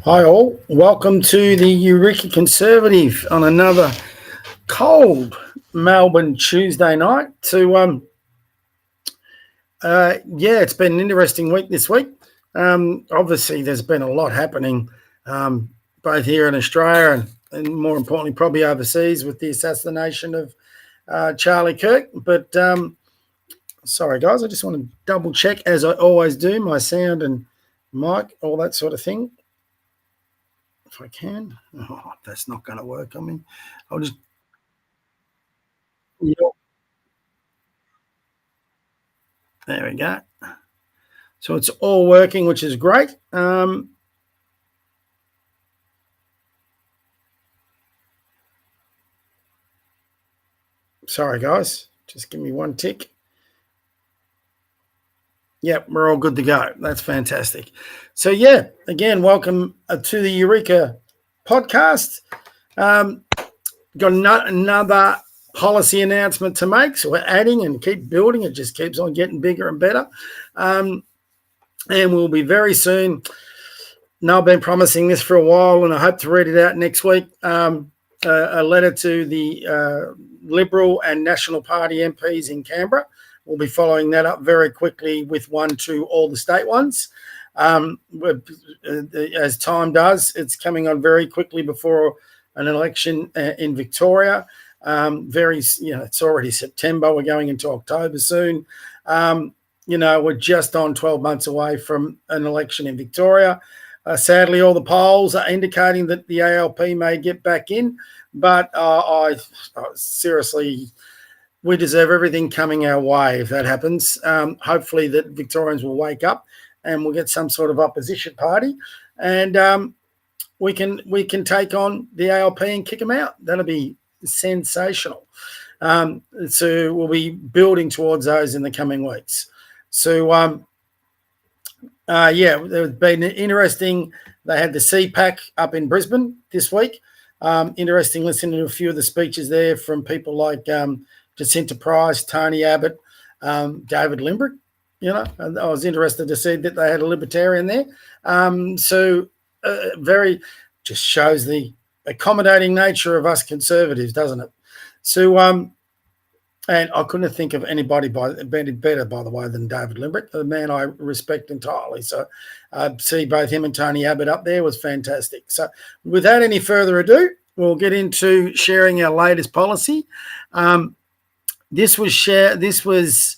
Hi all, welcome to the Eureka Conservative on another cold Melbourne Tuesday night. It's been an interesting week this week. Obviously, there's been a lot happening both here in Australia and more importantly, probably overseas with the assassination of Charlie Kirk. But sorry, guys, I just want to double check, as I always do, my sound and mic, all that sort of thing. If I can. Oh, that's not going to work. I mean, I'll just. Yep. There we go. So it's all working, which is great. Sorry, guys. Just give me one tick. Yep, we're all good to go. That's fantastic. So, again, welcome to the Eureka Podcast. Got another policy announcement to make, so we're adding and keep building. It just keeps on getting bigger and better. And we'll be very soon. Now, I've been promising this for a while, and I hope to read it out next week. A letter to the Liberal and National Party MPs in Canberra. We'll be following that up very quickly with one to all the state ones. As time does, it's coming on very quickly before an election in Victoria. It's already September. We're going into October soon. We're just on 12 months away from an election in Victoria. Sadly, all the polls are indicating that the ALP may get back in, but seriously, we deserve everything coming our way if that happens. Hopefully that Victorians will wake up and we'll get some sort of opposition party, and we can take on the ALP and kick them out. That'll be sensational. So we'll be building towards those in the coming weeks. So there's been interesting. They had the CPAC up in Brisbane this week. Interesting listening to a few of the speeches there from people like Jacinta Price, Tony Abbott, David Limbrick. And I was interested to see that they had a libertarian there. Very just shows the accommodating nature of us conservatives, doesn't it? So, and I couldn't think of anybody better, by the way, than David Limbrick, the man I respect entirely. So, see both him and Tony Abbott up there was fantastic. So, without any further ado, we'll get into sharing our latest policy. This was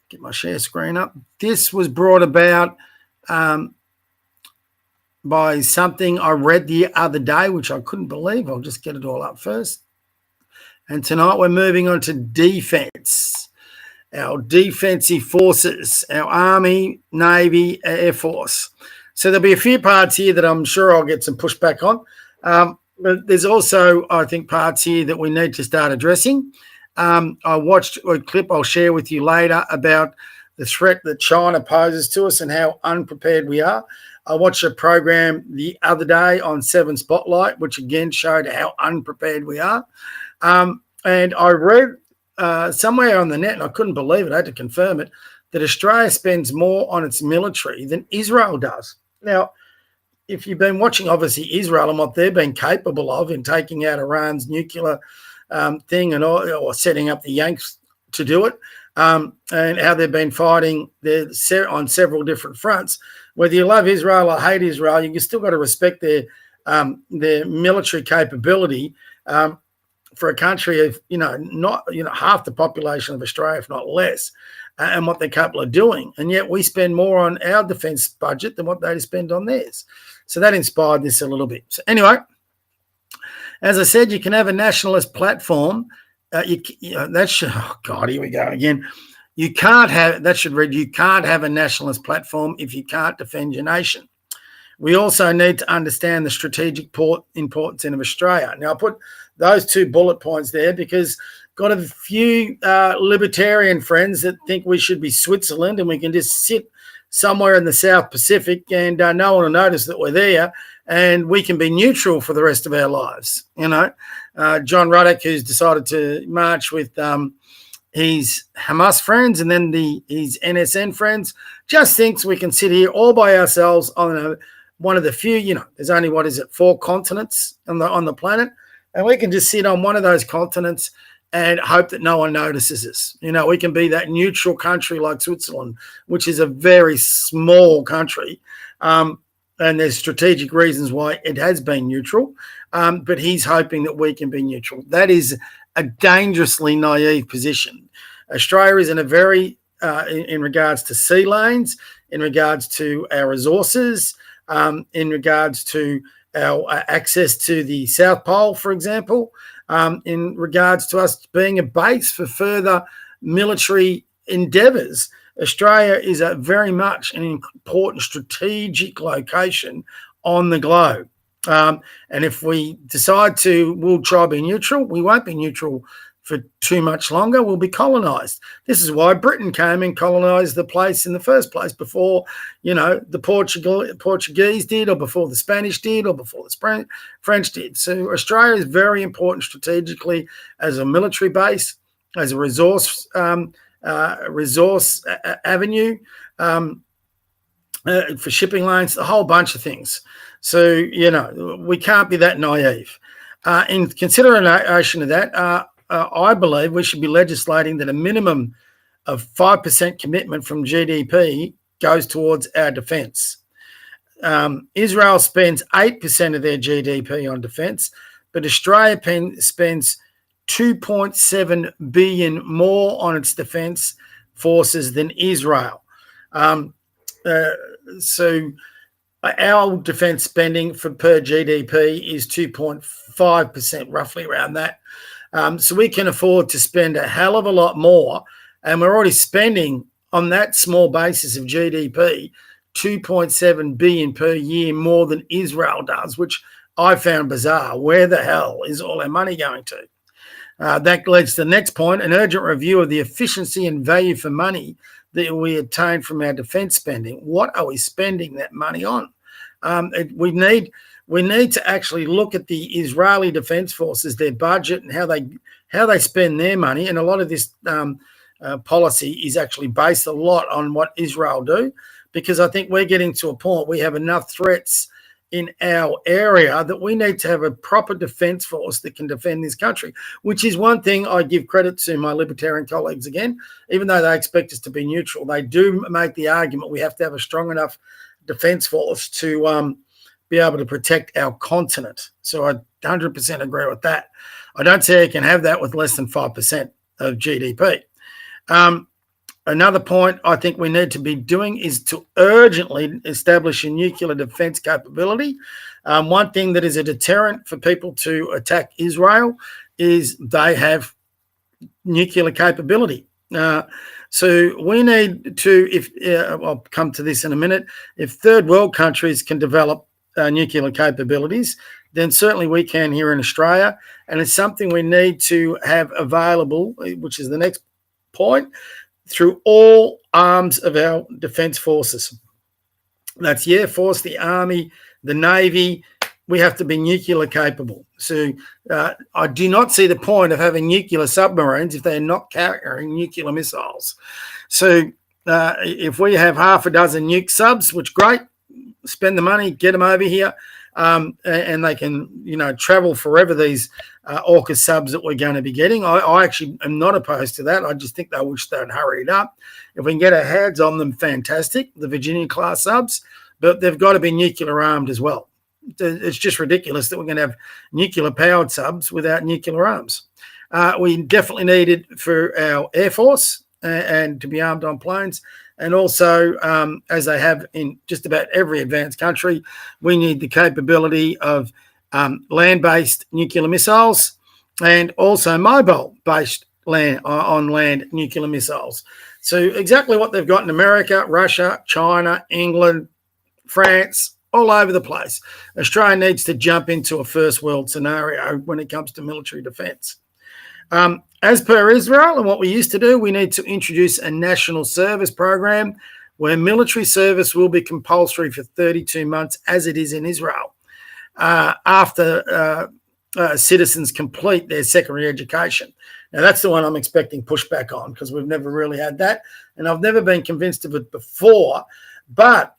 get my share screen up. This was brought about by something I read the other day, which I couldn't believe. I'll just get it all up first. And tonight we're moving on to defence, our defensive forces, our Army, Navy, Air Force. So there'll be a few parts here that I'm sure I'll get some pushback on. But there's also, I think, parts here that we need to start addressing. I watched a clip I'll share with you later about the threat that China poses to us and how unprepared we are. I watched a program the other day on 7 Spotlight, which again showed how unprepared we are. And I read somewhere on the net, and I couldn't believe it, I had to confirm it, that Australia spends more on its military than Israel does. Now, if you've been watching, obviously, Israel and what they've been capable of in taking out Iran's nuclear thing and or setting up the Yanks to do it, and how they've been fighting on several different fronts. Whether you love Israel or hate Israel, you still got to respect their military capability for a country of not half the population of Australia, if not less, and what they're capable of doing. And yet we spend more on our defence budget than what they spend on theirs. So that inspired this a little bit. So anyway, as I said, you can have a nationalist platform. Here we go again. You can't have, that should read, you can't have a nationalist platform if you can't defend your nation. We also need to understand the strategic importance of Australia. Now, I put those 2 bullet points there because got a few libertarian friends that think we should be Switzerland and we can just sit somewhere in the South Pacific and no one will notice that we're there and we can be neutral for the rest of our lives. John Ruddock, who's decided to march with his Hamas friends and then his NSN friends, just thinks we can sit here all by ourselves on a one of the few, there's only, 4 continents on the planet, and we can just sit on one of those continents and hope that no one notices us. We can be that neutral country like Switzerland, which is a very small country, and there's strategic reasons why it has been neutral, but he's hoping that we can be neutral. That is a dangerously naive position. Australia is in a very, in regards to sea lanes, in regards to our resources, in regards to our access to the South Pole, for example, in regards to us being a base for further military endeavours. Australia is a very much an important strategic location on the globe. And if we decide we'll try to be neutral, we won't be neutral for too much longer. We'll be colonised. This is why Britain came and colonised the place in the first place before, the Portuguese did, or before the Spanish did, or before the French did. So Australia is very important strategically as a military base, as a resource avenue, for shipping lanes, a whole bunch of things. So, we can't be that naive. In consideration of that, I believe we should be legislating that a minimum of 5% commitment from GDP goes towards our defence. Israel spends 8% of their GDP on defence, but Australia spends 2.7 billion more on its defence forces than Israel. So our defence spending per GDP is 2.5%, roughly around that. So we can afford to spend a hell of a lot more, and we're already spending on that small basis of GDP 2.7 billion per year more than Israel does, which I found bizarre. Where the hell is all our money going to? That leads to the next point, an urgent review of the efficiency and value for money that we obtain from our defence spending. What are we spending that money on? We need to actually look at the Israeli Defence Forces, their budget, and how they spend their money. And a lot of this policy is actually based a lot on what Israel do, because I think we're getting to a point we have enough threats in our area that we need to have a proper defence force that can defend this country, which is one thing I give credit to my libertarian colleagues again. Even though they expect us to be neutral, they do make the argument we have to have a strong enough defence force to be able to protect our continent. So I 100% agree with that. I don't see you can have that with less than 5% of GDP. Another point I think we need to be doing is to urgently establish a nuclear defence capability. One thing that is a deterrent for people to attack Israel is they have nuclear capability. So we need to, I'll come to this in a minute, if third world countries can develop nuclear capabilities, then certainly we can here in Australia. And it's something we need to have available, which is the next point, through all arms of our defence forces. That's the Air Force, the Army, the Navy. We have to be nuclear capable. So I do not see the point of having nuclear submarines if they're not carrying nuclear missiles. So if we have half a dozen nuke subs, which great, spend the money, get them over here, and they can, travel forever, these AUKUS subs that we're going to be getting. I actually am not opposed to that. I just think they wish they'd hurry it up. If we can get our hands on them, fantastic, the Virginia-class subs, but they've got to be nuclear armed as well. It's just ridiculous that we're going to have nuclear-powered subs without nuclear arms. We definitely need it for our Air Force and to be armed on planes. And also, as they have in just about every advanced country, we need the capability of land-based nuclear missiles and also mobile-based on land nuclear missiles. So exactly what they've got in America, Russia, China, England, France, all over the place. Australia needs to jump into a first world scenario when it comes to military defence. As per Israel and what we used to do, we need to introduce a national service program where military service will be compulsory for 32 months, as it is in Israel, after citizens complete their secondary education. Now, that's the one I'm expecting pushback on, because we've never really had that, and I've never been convinced of it before. But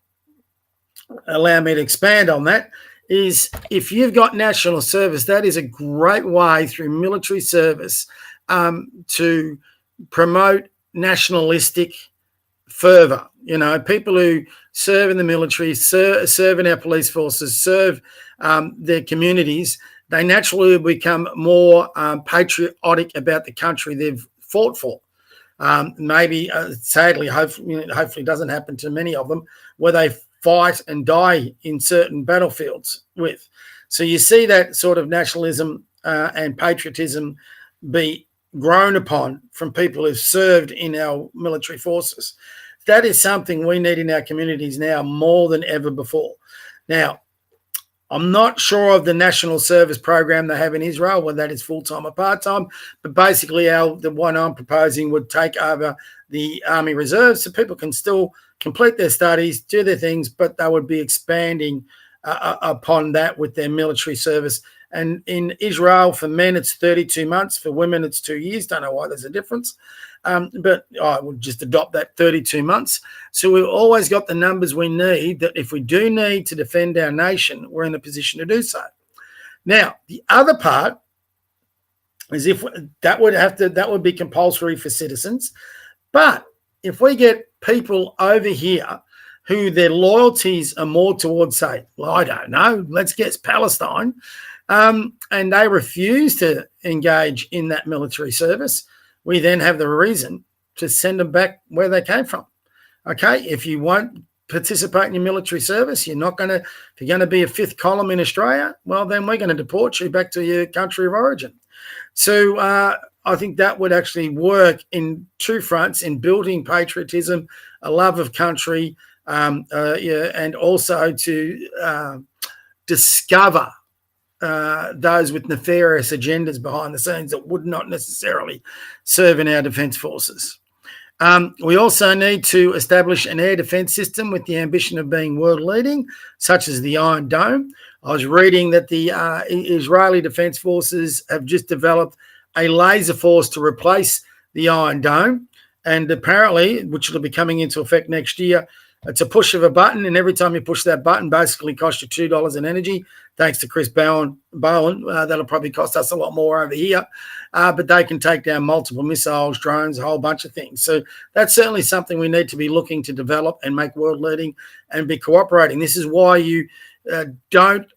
allow me to expand on that, is if you've got national service, that is a great way through military service to promote nationalistic fervour. You know, people who serve in the military, serve in our police forces, serve their communities, they naturally become more patriotic about the country they've fought for. Maybe, sadly, hopefully it doesn't happen to many of them, where they fight and die in certain battlefields with. So you see that sort of nationalism and patriotism be grown upon from people who've served in our military forces. That is something we need in our communities now more than ever before. Now, I'm not sure of the national service program they have in Israel, whether that is full-time or part-time, but basically the one I'm proposing would take over the Army Reserves so people can still complete their studies, do their things, but they would be expanding upon that with their military service. And in Israel, for men, it's 32 months. For women, it's 2 years. Don't know why there's a difference. But I would just adopt that 32 months. So we've always got the numbers we need, that if we do need to defend our nation, we're in a position to do so. Now, the other part is that would be compulsory for citizens. But if we get people over here who their loyalties are more towards, say, well, I don't know, let's guess Palestine, and they refuse to engage in that military service, we then have the reason to send them back where they came from. Okay, if you won't participate in your military service, if you're going to be a fifth column in Australia, well, then we're going to deport you back to your country of origin. So I think that would actually work in two fronts, in building patriotism, a love of country, and also to discover those with nefarious agendas behind the scenes that would not necessarily serve in our defence forces. We also need to establish an air defence system with the ambition of being world leading, such as the Iron Dome. I was reading that the Israeli Defence Forces have just developed a laser force to replace the Iron Dome, and apparently, which will be coming into effect next year, it's a push of a button, and every time you push that button, basically costs you $2 in energy. Thanks to Chris Bowen, that'll probably cost us a lot more over here. But they can take down multiple missiles, drones, a whole bunch of things. So that's certainly something we need to be looking to develop and make world leading and be cooperating. This is why you don't,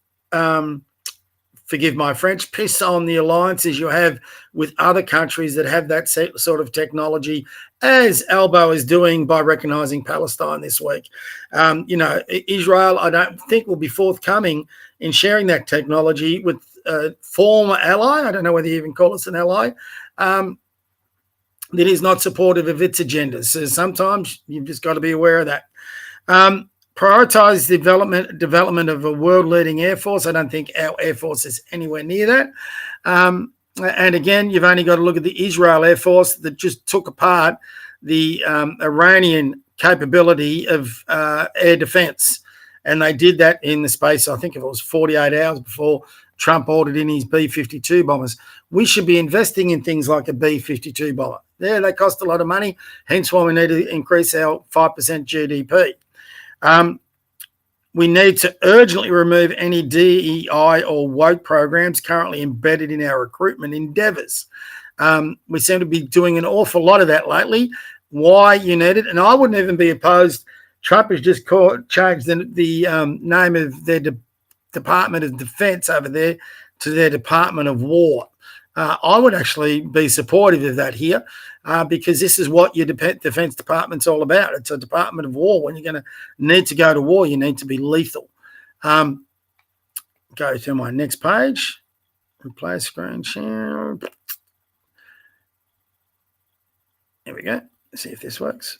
forgive my French, piss on the alliances you have with other countries that have that sort of technology, as Albo is doing by recognising Palestine this week. Israel, I don't think, will be forthcoming in sharing that technology with a former ally. I don't know whether you even call us an ally, that is not supportive of its agenda. So sometimes you've just got to be aware of that. Prioritise development of a world-leading air force. I don't think our air force is anywhere near that. And again, you've only got to look at the Israel Air Force that just took apart the Iranian capability of air defense. And they did that in the space, I think it was 48 hours before Trump ordered in his B-52 bombers. We should be investing in things like a B-52 bomber. Yeah, they cost a lot of money, hence why we need to increase our 5% GDP. We need to urgently remove any DEI or woke programs currently embedded in our recruitment endeavours. We seem to be doing an awful lot of that lately. Why you need it? And I wouldn't even be opposed. Trump has just changed the name of their Department of Defense over there to their Department of War. I would actually be supportive of that here because this is what your Defense Department's all about. It's a Department of War. When you're going to need to go to war, you need to be lethal. Go to my next page. Replay screen share. There we go. Let's see if this works.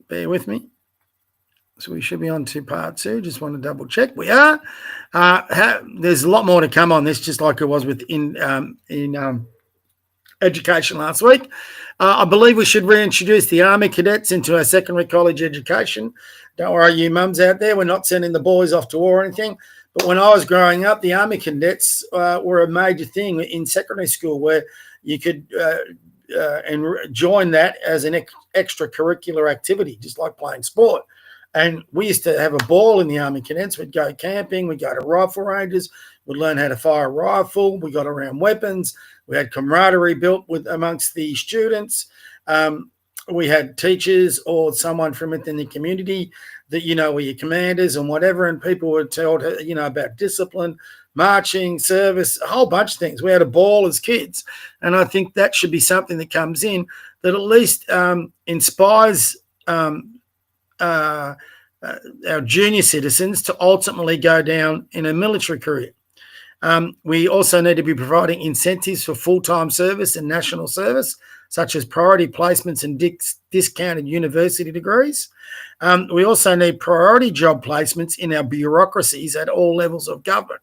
Bear with me. So we should be on to part 2. Just want to double check. We are. There's a lot more to come on this, just like it was in education last week. I believe we should reintroduce the Army cadets into our secondary college education. Don't worry, you mums out there. We're not sending the boys off to war or anything. But when I was growing up, the Army cadets were a major thing in secondary school, where you could join that as an extracurricular activity, just like playing sport. And we used to have a ball in the Army Cadets. We'd go camping, we'd go to rifle ranges, we'd learn how to fire a rifle, we got around weapons, we had camaraderie built amongst the students. We had teachers or someone from within the community that, were your commanders and whatever, and people were told, about discipline, marching, service, a whole bunch of things. We had a ball as kids, and I think that should be something that comes in that at least inspires our junior citizens to ultimately go down in a military career. We also need to be providing incentives for full-time service and national service, such as priority placements and discounted university degrees. We also need priority job placements in our bureaucracies at all levels of government.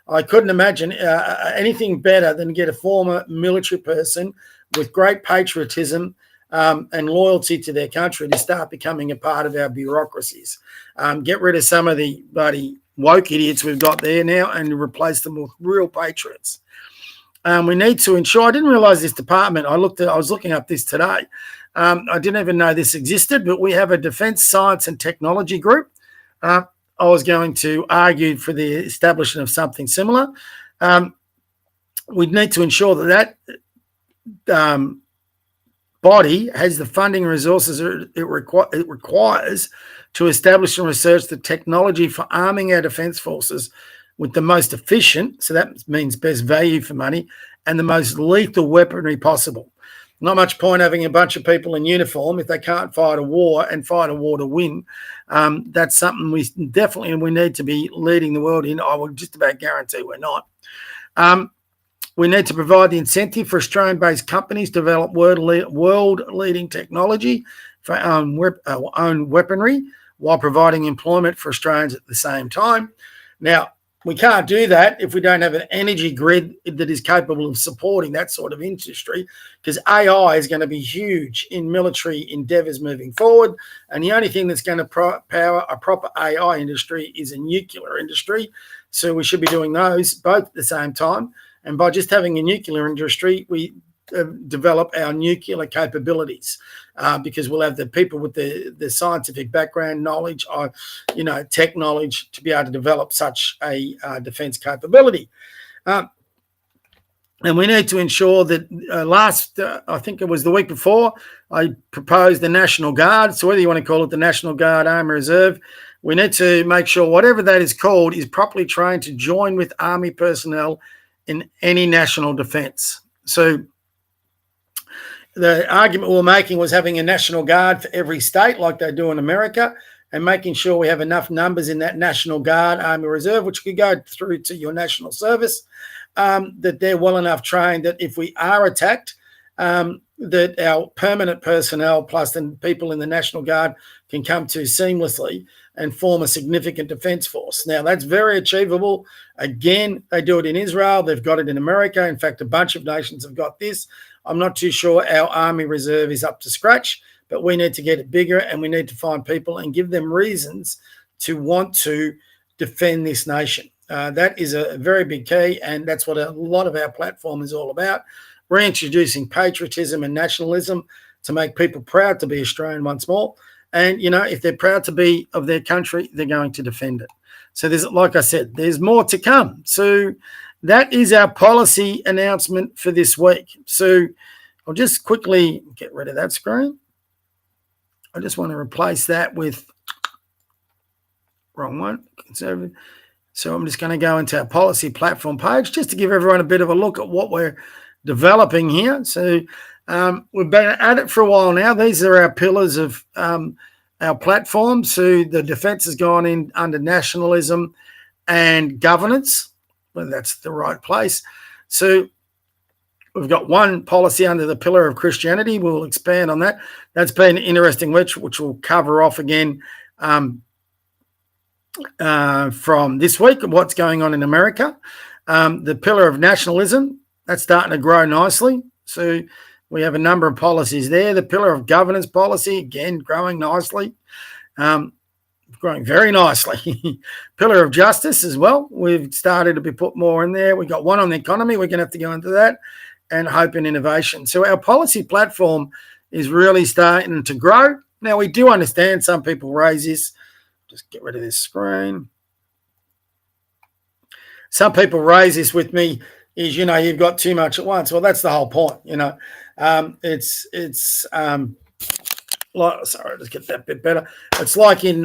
I couldn't imagine anything better than get a former military person with great patriotism and loyalty to their country to start becoming a part of our bureaucracies. Get rid of some of the bloody woke idiots we've got there now and replace them with real patriots. We need to ensure, I didn't realize this department, I was looking up this today. I didn't even know this existed, but we have a Defence Science and Technology group. I was going to argue for the establishment of something similar. We need to ensure that body has the funding resources it requires to establish and research the technology for arming our defence forces with the most efficient, so that means best value for money, and the most lethal weaponry possible. Not much point having a bunch of people in uniform if they can't fight a war and fight a war to win. That's something we need to be leading the world in. I will just about guarantee we're not. We need to provide the incentive for Australian-based companies to develop world-leading technology for our own weaponry while providing employment for Australians at the same time. Now, we can't do that if we don't have an energy grid that is capable of supporting that sort of industry, because AI is going to be huge in military endeavours moving forward. And the only thing that's going to power a proper AI industry is a nuclear industry. So we should be doing those both at the same time. And by just having a nuclear industry, we develop our nuclear capabilities because we'll have the people with the scientific background knowledge, tech knowledge to be able to develop such a defence capability. And we need to ensure that I think it was the week before, I proposed the National Guard. So whether you want to call it the National Guard, Army Reserve, we need to make sure whatever that is called is properly trained to join with Army personnel in any national defence. So the argument we were making was having a National Guard for every state like they do in America, and making sure we have enough numbers in that National Guard, Army Reserve, which could go through to your national service, that they're well enough trained that if we are attacked, that our permanent personnel plus the people in the National Guard can come to seamlessly and form a significant defence force. Now, that's very achievable. Again, they do it in Israel. They've got it in America. In fact, a bunch of nations have got this. I'm not too sure our Army Reserve is up to scratch, but we need to get it bigger, and we need to find people and give them reasons to want to defend this nation. That is a very big key, and that's what a lot of our platform is all about, reintroducing patriotism and nationalism to make people proud to be Australian once more. And, if they're proud to be of their country, they're going to defend it. So like I said, there's more to come. So that is our policy announcement for this week. So I'll just quickly get rid of that screen. I just want to replace that with wrong one, conservative. So I'm just going to go into our policy platform page just to give everyone a bit of a look at what we're developing here. So we've been at it for a while now. These are our pillars of our platform. So the defence has gone in under nationalism and governance, whether that's the right place. So we've got one policy under the pillar of Christianity. We'll expand on that. That's been an interesting which we'll cover off again from this week, what's going on in America. The pillar of nationalism, that's starting to grow nicely. So we have a number of policies there. The pillar of governance policy, again, growing nicely, growing very nicely. Pillar of justice as well. We've started to be put more in there. We've got one on the economy. We're going to have to go into that, and hope and innovation. So our policy platform is really starting to grow. Now, we do understand some people raise this. just get rid of this screen. Some people raise this with me is, you've got too much at once. Well, that's the whole point, it's like, sorry, just get that a bit better. It's like in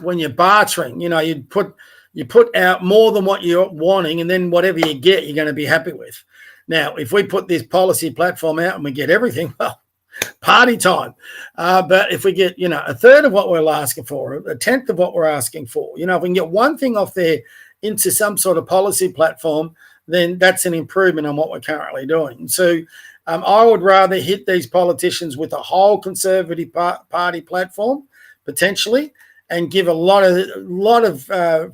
when you're bartering, you put out more than what you're wanting, and then whatever you get, you're going to be happy with. Now, if we put this policy platform out and we get everything, well, party time. But if we get, a third of what we're asking for, a tenth of what we're asking for, if we can get one thing off there into some sort of policy platform, then that's an improvement on what we're currently doing. So I would rather hit these politicians with a whole Conservative Party platform, potentially, and give a lot of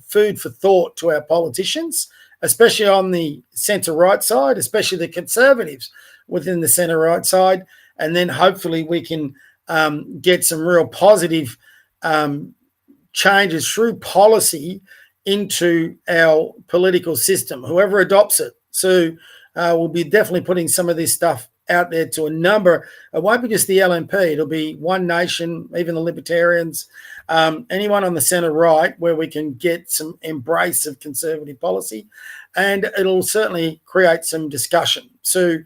food for thought to our politicians, especially on the centre-right side, especially the Conservatives within the centre-right side. And then hopefully we can get some real positive changes through policy into our political system, whoever adopts it. So we'll be definitely putting some of this stuff out there to a number. It won't be just the LNP. It'll be One Nation, even the Libertarians, anyone on the centre-right, where we can get some embrace of conservative policy. And it'll certainly create some discussion. So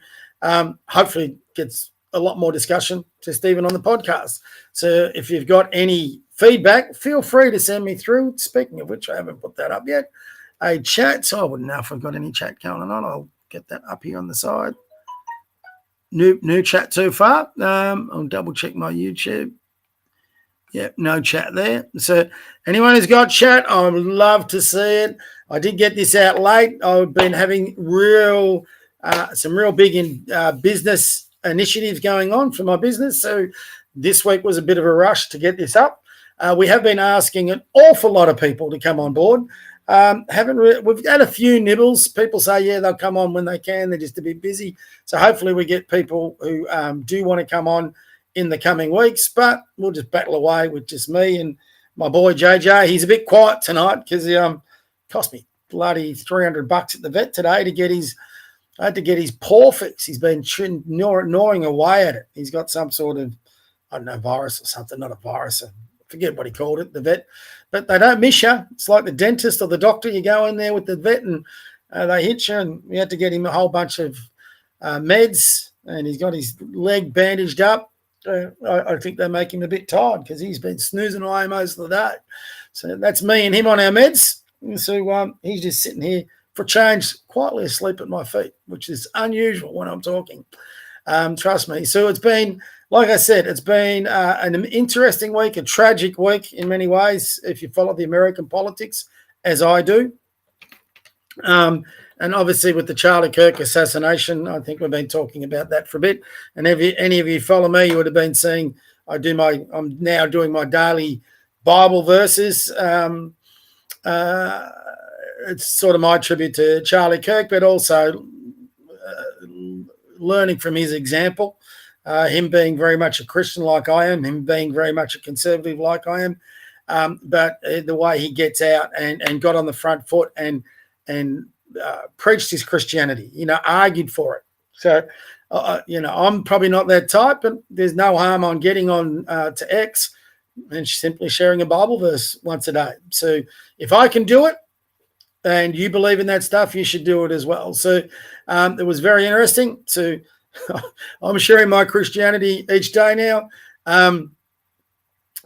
hopefully gets a lot more discussion, just even on the podcast. So if you've got any feedback, feel free to send me through. Speaking of which, I haven't put that up yet. A chat, so I wouldn't know if I've got any chat going on. I'll get that up here on the side. New chat so far. I'll double check my YouTube. Yep, no chat there. So anyone who's got chat, I would love to see it. I did get this out late. I've been having some real big business initiatives going on for my business. So this week was a bit of a rush to get this up. We have been asking an awful lot of people to come on board. We've had a few nibbles. People say, yeah, they'll come on when they can. They're just a bit busy. So hopefully we get people who do want to come on in the coming weeks, but we'll just battle away with just me and my boy JJ. He's a bit quiet tonight because he cost me bloody $300 at the vet today to get his. I had to get his paw fixed. He's been gnawing away at it. He's got some sort of, I don't know, virus or something, not a virus. I forget what he called it, the vet. But they don't miss you. It's like the dentist or the doctor. You go in there with the vet and they hit you, and we had to get him a whole bunch of meds, and he's got his leg bandaged up. I think they make him a bit tired because he's been snoozing away most of the day. So that's me and him on our meds. And so he's just sitting here for change, quietly asleep at my feet, which is unusual when I'm talking. Trust me. So it's been, like I said, it's been an interesting week, a tragic week in many ways, if you follow the American politics, as I do. And obviously with the Charlie Kirk assassination, I think we've been talking about that for a bit. And if any of you follow me, you would have been seeing I'm now doing my daily Bible verses. It's sort of my tribute to Charlie Kirk, but also learning from his example, him being very much a Christian like I am, him being very much a conservative like I am, but the way he gets out and got on the front foot and preached his Christianity, argued for it. So, I'm probably not that type, but there's no harm on getting on to X and simply sharing a Bible verse once a day. So if I can do it, and you believe in that stuff, you should do it as well. So it was very interesting. So I'm sharing my Christianity each day now.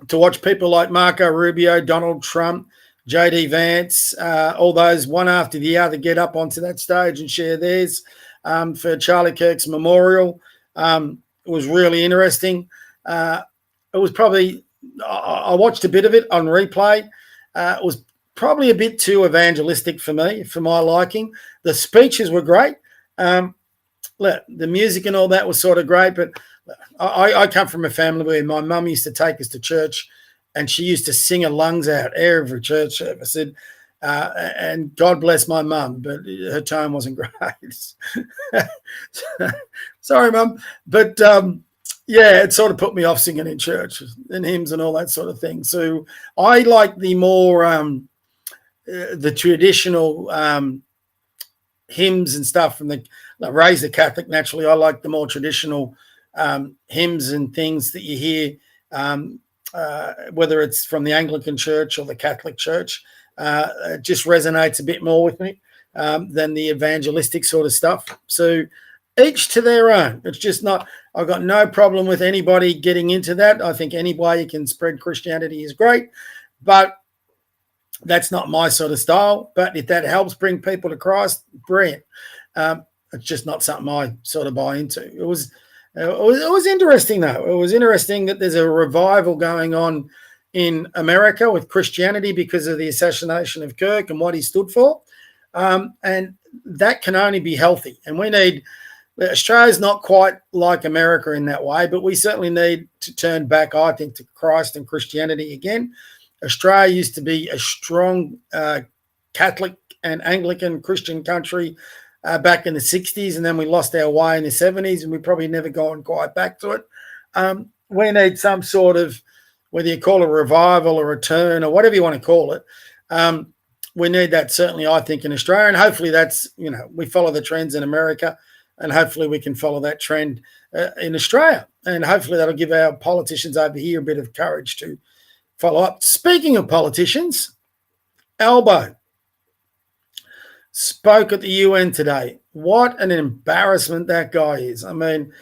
To watch people like Marco Rubio, Donald Trump, JD Vance, all those one after the other get up onto that stage and share theirs for Charlie Kirk's memorial. It was really interesting. It was probably, I watched a bit of it on replay. It was probably a bit too evangelistic for me, for my liking. The speeches were great. The music and all that was sort of great, but I come from a family where my mum used to take us to church, and she used to sing her lungs out every church service. And God bless my mum, but her tone wasn't great. Sorry, Mum. But, it sort of put me off singing in church and hymns and all that sort of thing. So I like the more the traditional hymns and stuff from raised a Catholic. Naturally, I like the more traditional hymns and things that you hear whether it's from the Anglican Church or the Catholic Church. It just resonates a bit more with me than the evangelistic sort of stuff. So each to their own. It's just not, I've got no problem with anybody getting into that. I think any way you can spread Christianity is great, but that's not my sort of style. But if that helps bring people to Christ, brilliant. It's just not something I sort of buy into. It was interesting, though. It was interesting that there's a revival going on in America with Christianity because of the assassination of Kirk and what he stood for. And that can only be healthy. And we need, Australia's not quite like America in that way, but we certainly need to turn back, I think, to Christ and Christianity again. Australia used to be a strong Catholic and Anglican Christian country back in the 60s, and then we lost our way in the 70s, and we've probably never gone quite back to it. We need some sort of, whether you call it a revival or return or whatever you want to call it, we need that certainly, I think, in Australia. And hopefully that's, we follow the trends in America, and hopefully we can follow that trend in Australia. And hopefully that'll give our politicians over here a bit of courage to follow up. Speaking of politicians, Albo spoke at the UN today. What an embarrassment that guy is. I mean,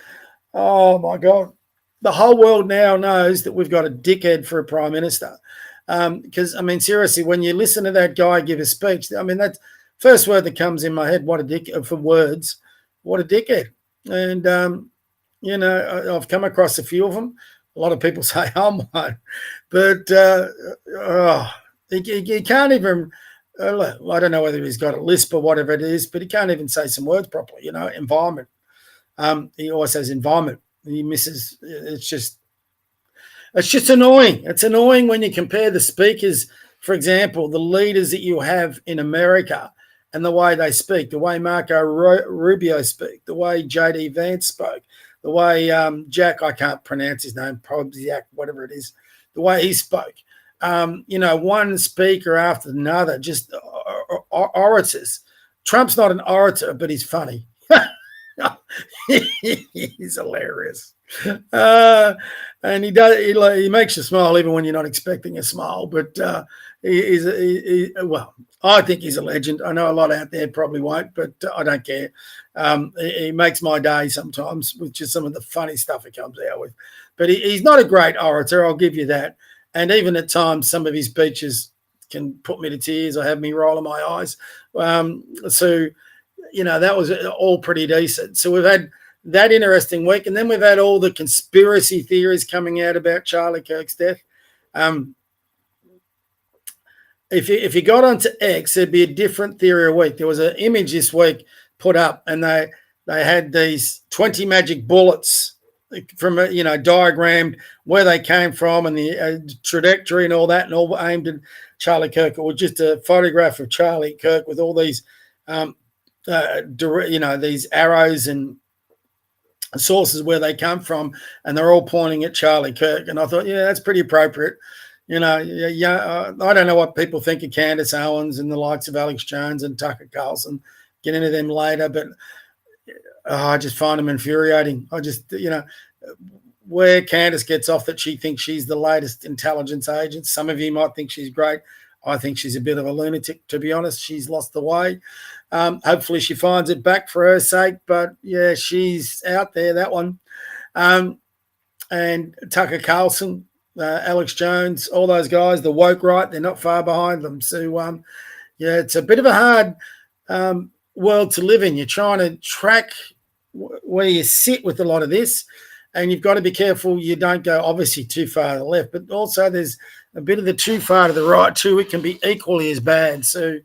oh my God. The whole world now knows that we've got a dickhead for a prime minister. Because, I mean, seriously, when you listen to that guy give a speech, I mean, that's first word that comes in my head, what a dickhead, for words, what a dickhead. And, I've come across a few of them. A lot of people say, I'm one. But he can't even, I don't know whether he's got a lisp or whatever it is, but he can't even say some words properly, environment. He always says environment. He misses, it's just annoying. It's annoying when you compare the speakers, for example, the leaders that you have in America and the way they speak, the way Marco Rubio spoke, the way J.D. Vance spoke, the way Jack, I can't pronounce his name, probably Jack, whatever it is, the way he spoke. One speaker after another, just orators. Trump's not an orator, but he's funny. He's hilarious. And he makes you smile even when you're not expecting a smile. But I think he's a legend. I know a lot out there probably won't, but I don't care. He makes my day sometimes with just some of the funny stuff he comes out with. But he's not a great orator, I'll give you that. And even at times, some of his speeches can put me to tears or have me rolling my eyes. That was all pretty decent. So we've had that interesting week. And then we've had all the conspiracy theories coming out about Charlie Kirk's death. If you got onto X, there'd be a different theory a week. There was an image this week put up, and they had these 20 magic bullets from, diagrammed where they came from and the trajectory and all that, and all aimed at Charlie Kirk. It was just a photograph of Charlie Kirk with all these, these arrows and sources where they come from, and they're all pointing at Charlie Kirk. And I thought, yeah, that's pretty appropriate. I don't know what people think of Candace Owens and the likes of Alex Jones and Tucker Carlson. Get into them later, but I just find them infuriating. I just, where Candace gets off that she thinks she's the latest intelligence agent. Some of you might think she's great. I think she's a bit of a lunatic, to be honest. She's lost the way. Hopefully she finds it back for her sake, but yeah, she's out there, that one. And Tucker Carlson, Alex Jones, all those guys, the woke right, they're not far behind them. So, it's a bit of a hard world to live in. You're trying to track where you sit with a lot of this, and you've got to be careful you don't go obviously too far to the left, but also there's a bit of the too far to the right too. It can be equally as bad. So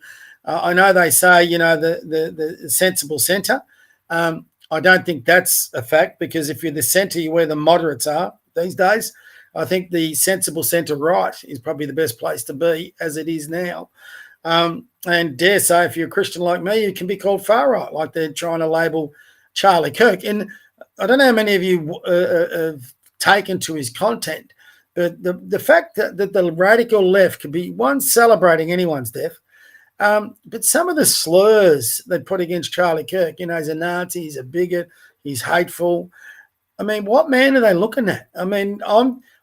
I know they say, the sensible centre. I don't think that's a fact, because if you're the centre, you're where the moderates are these days. I think the sensible centre right is probably the best place to be as it is now. And dare say, if you're a Christian like me, you can be called far right, like they're trying to label Charlie Kirk. And I don't know how many of you have taken to his content, but the fact that the radical left could be, one, celebrating anyone's death, but some of the slurs they put against Charlie Kirk, he's a Nazi, he's a bigot, he's hateful. I mean, what man are they looking at? I mean,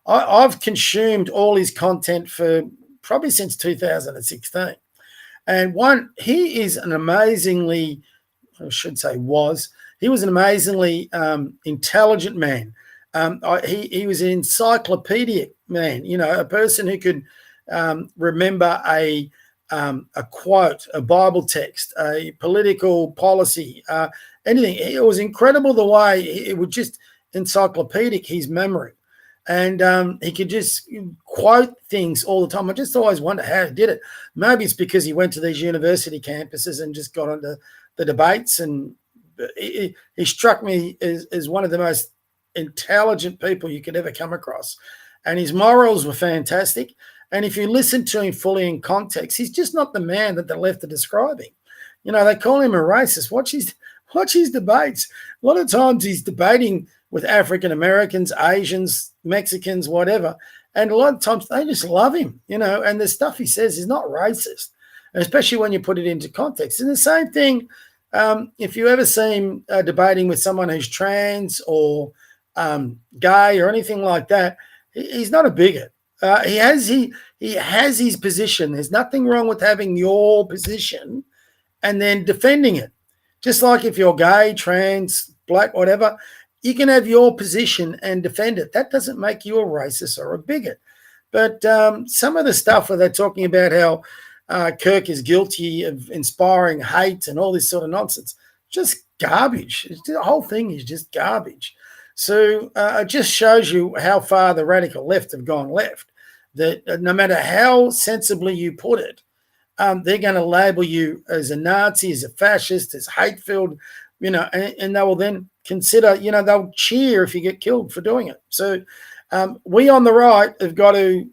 I've consumed all his content for probably since 2016. And he is an amazingly, I should say he was an amazingly intelligent man. He was an encyclopedic man, a person who could remember a quote, a Bible text, a political policy, anything. It was incredible the way it would just encyclopedic his memory. And he could just quote things all the time. I just always wonder how he did it. Maybe it's because he went to these university campuses and just got onto the debates. And he struck me as one of the most intelligent people you could ever come across. And his morals were fantastic. And if you listen to him fully in context, he's just not the man that the left are describing. They call him a racist. Watch his debates. A lot of times he's debating with African Americans, Asians, Mexicans, whatever. And a lot of times they just love him, and the stuff he says is not racist, and especially when you put it into context. And the same thing, if you ever see him debating with someone who's trans or gay or anything like that, he's not a bigot. He has his position. There's nothing wrong with having your position and then defending it. Just like if you're gay, trans, black, whatever, you can have your position and defend it. That doesn't make you a racist or a bigot. But some of the stuff where they're talking about how Kirk is guilty of inspiring hate and all this sort of nonsense, just garbage. The whole thing is just garbage. So it just shows you how far the radical left have gone left, that no matter how sensibly you put it, they're going to label you as a Nazi, as a fascist, as hate-filled, and they will then consider, they'll cheer if you get killed for doing it. So we on the right have got to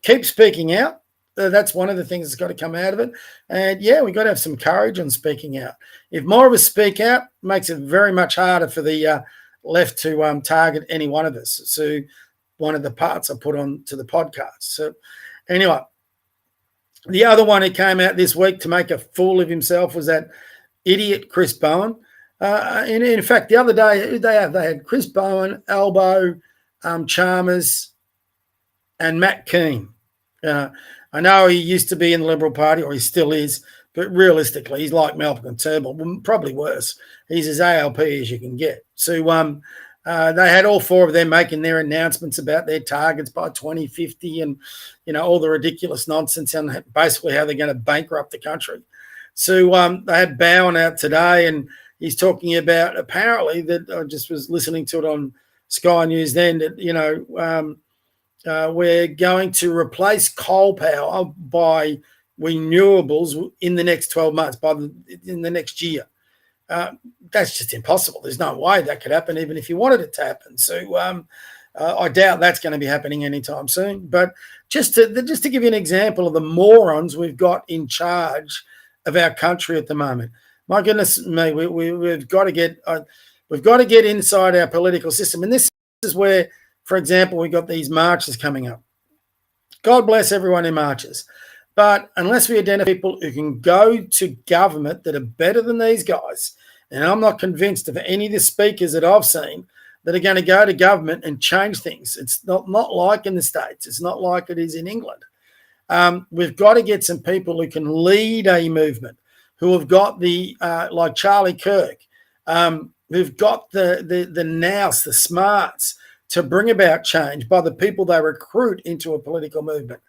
keep speaking out. That's one of the things that's got to come out of it. And, yeah, we've got to have some courage on speaking out. If more of us speak out, it makes it very much harder for the left to target any one of us. So one of the parts I put on to the podcast. So anyway, the other one who came out this week to make a fool of himself was that idiot Chris Bowen. And in fact, the other day they had Chris Bowen, Albo, Chalmers, and Matt Keane. I know he used to be in the Liberal Party, or he still is, but realistically, he's like Malcolm Turnbull, probably worse. He's as ALP as you can get. So they had all four of them making their announcements about their targets by 2050 and, all the ridiculous nonsense and basically how they're going to bankrupt the country. So they had Bowen out today, and he's talking about apparently that I just was listening to it on Sky News then that, we're going to replace coal power by renewables in the next 12 months, in the next year. That's just impossible. There's no way that could happen, even if you wanted it to happen. So I doubt that's going to be happening anytime soon. But just to give you an example of the morons we've got in charge of our country at the moment. My goodness me, we've got to get inside our political system, and this is where, for example, we've got these marches coming up. God bless everyone who marches. But unless we identify people who can go to government that are better than these guys, and I'm not convinced of any of the speakers that I've seen that are going to go to government and change things. It's not like in the States. It's not like it is in England. We've got to get some people who can lead a movement, who have got the, like Charlie Kirk, who've got the nous, the smarts to bring about change by the people they recruit into a political movement.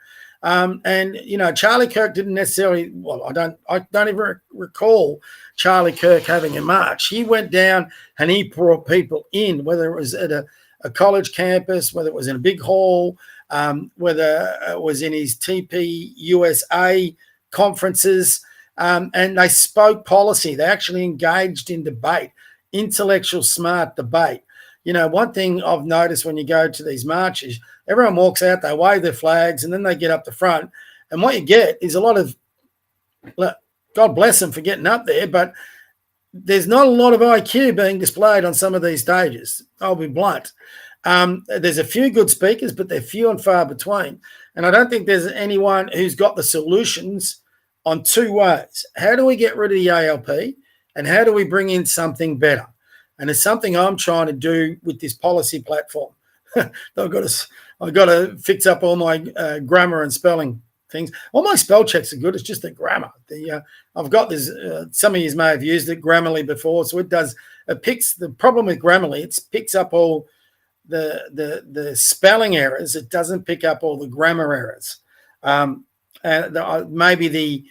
And Charlie Kirk didn't necessarily, I don't even recall Charlie Kirk having a march. He went down and he brought people in, whether it was at a college campus, whether it was in a big hall, whether it was in his TP USA conferences, and they spoke policy. They actually engaged in debate, intellectual, smart debate. One thing I've noticed when you go to these marches, everyone walks out, they wave their flags, and then they get up the front. And what you get is a lot of, God bless them for getting up there, but there's not a lot of IQ being displayed on some of these stages. I'll be blunt. There's a few good speakers, but they're few and far between. And I don't think there's anyone who's got the solutions on two ways. How do we get rid of the ALP, and how do we bring in something better? And it's something I'm trying to do with this policy platform. I've got to fix up all my grammar and spelling things. All my spell checks are good. It's just the grammar. I've got this. Some of you may have used it, Grammarly, before. So it picks the problem with Grammarly. It picks up all the spelling errors. It doesn't pick up all the grammar errors. Maybe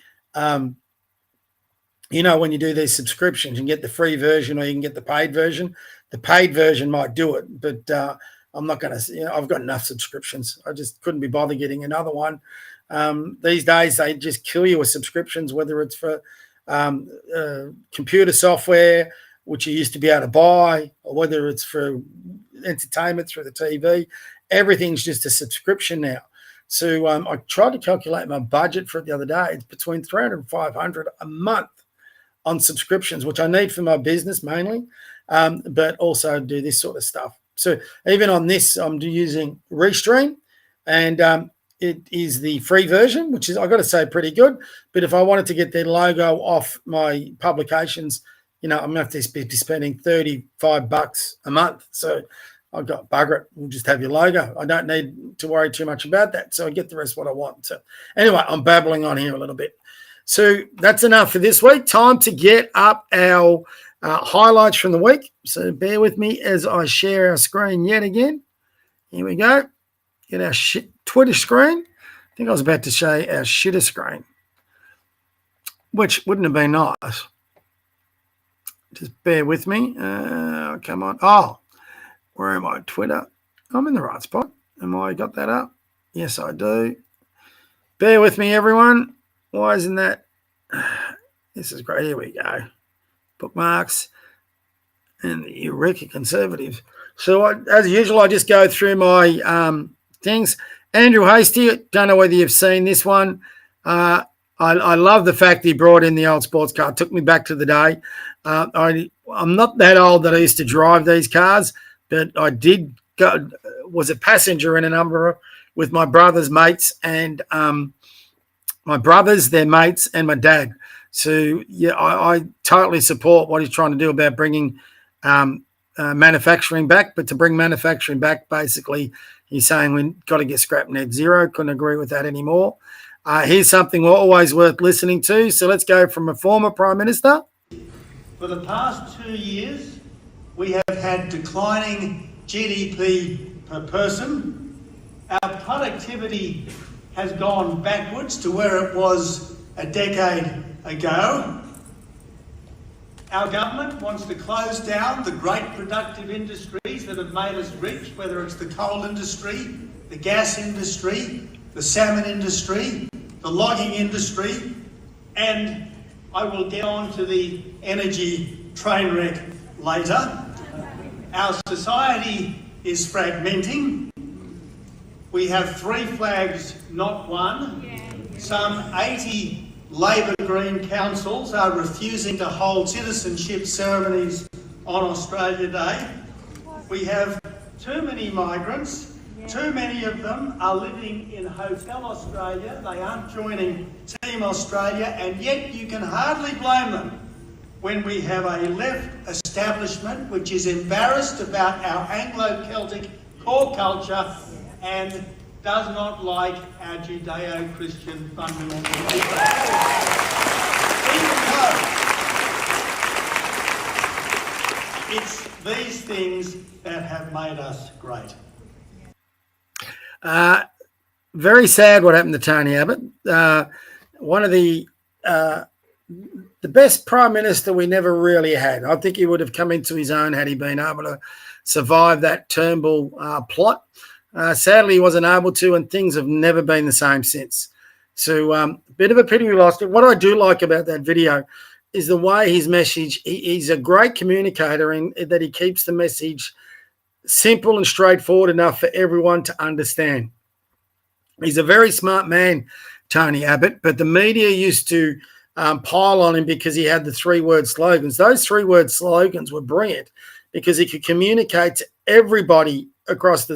when you do these subscriptions, you can get the free version or you can get the paid version. The paid version might do it, but I'm not going to. I've got enough subscriptions. I just couldn't be bothered getting another one. These days, they just kill you with subscriptions, whether it's for computer software, which you used to be able to buy, or whether it's for entertainment through the TV. Everything's just a subscription now. So I tried to calculate my budget for it the other day. It's between $300 and $500 a month on subscriptions, which I need for my business mainly, but also do this sort of stuff. So even on this, I'm using Restream, and it is the free version, which is, I've got to say, pretty good. But if I wanted to get their logo off my publications, I'm going to have to be spending $35 a month. So I've got bugger it. We'll just have your logo. I don't need to worry too much about that. So I get the rest of what I want. So anyway, I'm babbling on here a little bit. So that's enough for this week. Time to get up our highlights from the week. So bear with me as I share our screen yet again. Here we go. Get our Twitter screen. I think I was about to show our shitter screen, which wouldn't have been nice. Just bear with me. Come on. Oh, where am I? Twitter. I'm in the right spot. Am I got that up? Yes, I do. Bear with me, everyone. Why isn't that? This is great. Here we go. Bookmarks and the Eureka Conservative. So as usual, I just go through my things. Andrew Hasty, don't know whether you've seen this one. I love the fact he brought in the old sports car. It took me back to the day. I'm not that old that I used to drive these cars, but I did go, was a passenger in a number with my brother's mates and my brothers, their mates, and my dad. So, yeah, I totally support what he's trying to do about bringing manufacturing back. But to bring manufacturing back, basically, he's saying we've got to get scrap net zero. Couldn't agree with that anymore. Here's something always worth listening to. So let's go from a former Prime Minister. For the past 2 years, we have had declining GDP per person. Our productivity has gone backwards to where it was a decade ago. Our government wants to close down the great productive industries that have made us rich, whether it's the coal industry, the gas industry, the salmon industry, the logging industry, and I will get on to the energy train wreck later. Our society is fragmenting. We have 3 flags, not one. Some 80 Labor Green councils are refusing to hold citizenship ceremonies on Australia Day. We have too many migrants. Too many of them are living in Hotel Australia. They aren't joining Team Australia, and yet you can hardly blame them when we have a left establishment which is embarrassed about our Anglo-Celtic core culture and does not like our Judeo-Christian fundamental ethos. Even though it's these things that have made us great. Very sad what happened to Tony Abbott. One of the best Prime Minister we never really had. I think he would have come into his own had he been able to survive that Turnbull plot. Sadly, he wasn't able to, and things have never been the same since. So a bit of a pity we lost it. What I do like about that video is the way his message, he's a great communicator in that he keeps the message simple and straightforward enough for everyone to understand. He's a very smart man, Tony Abbott, but the media used to pile on him because he had the 3-word slogans. Those 3-word slogans were brilliant because he could communicate to everybody across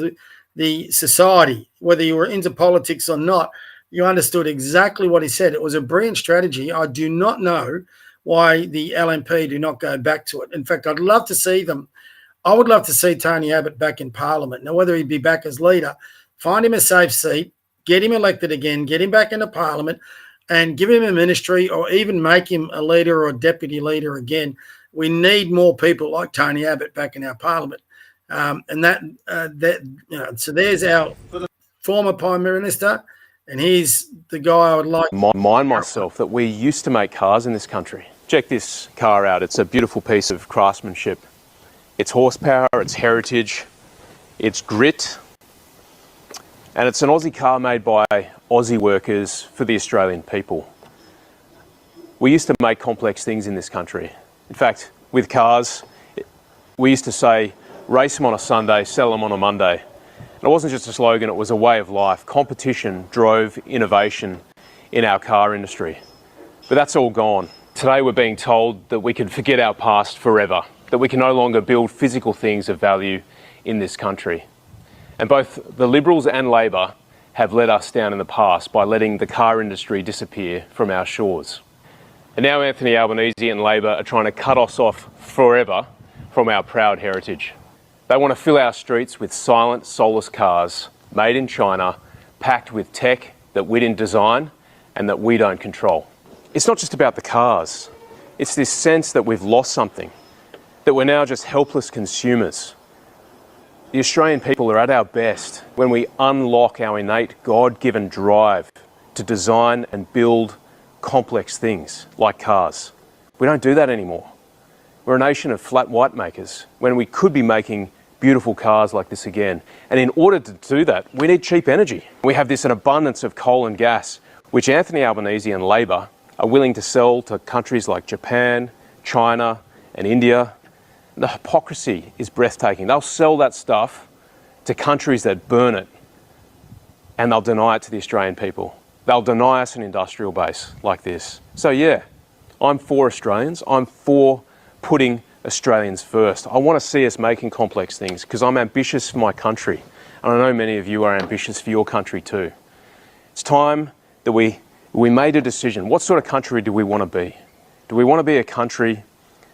the society, whether you were into politics or not. You understood exactly what he said. It was a brilliant strategy. I do not know why the LNP do not go back to it. In fact, I'd love to see them I would love to see Tony Abbott back in Parliament. Now, whether he'd be back as leader, find him a safe seat, get him elected again, get him back into Parliament, and give him a ministry, or even make him a leader or a deputy leader again. We need more people like Tony Abbott back in our Parliament. So there's our former Prime Minister, and he's the guy I would like. Remind myself that we used to make cars in this country. Check this car out. It's a beautiful piece of craftsmanship. It's horsepower, it's heritage, it's grit, and it's an Aussie car made by Aussie workers for the Australian people. We used to make complex things in this country. In fact, with cars, we used to say, race them on a Sunday, sell them on a Monday. And it wasn't just a slogan, it was a way of life. Competition drove innovation in our car industry. But that's all gone. Today we're being told that we can forget our past forever, that we can no longer build physical things of value in this country. And both the Liberals and Labor have let us down in the past by letting the car industry disappear from our shores. And now Anthony Albanese and Labor are trying to cut us off forever from our proud heritage. They want to fill our streets with silent, soulless cars made in China, packed with tech that we didn't design and that we don't control. It's not just about the cars. It's this sense that we've lost something, that we're now just helpless consumers. The Australian people are at our best when we unlock our innate God-given drive to design and build complex things like cars. We don't do that anymore. We're a nation of flat white makers when we could be making beautiful cars like this again. And in order to do that, we need cheap energy. We have an abundance of coal and gas, which Anthony Albanese and Labor are willing to sell to countries like Japan, China, and India. The hypocrisy is breathtaking. They'll sell that stuff to countries that burn it, and they'll deny it to the Australian people. They'll deny us an industrial base like this. So yeah, I'm for Australians. I'm for putting Australians first. I want to see us making complex things because I'm ambitious for my country. And I know many of you are ambitious for your country too. It's time that we made a decision. What sort of country do we want to be? Do we want to be a country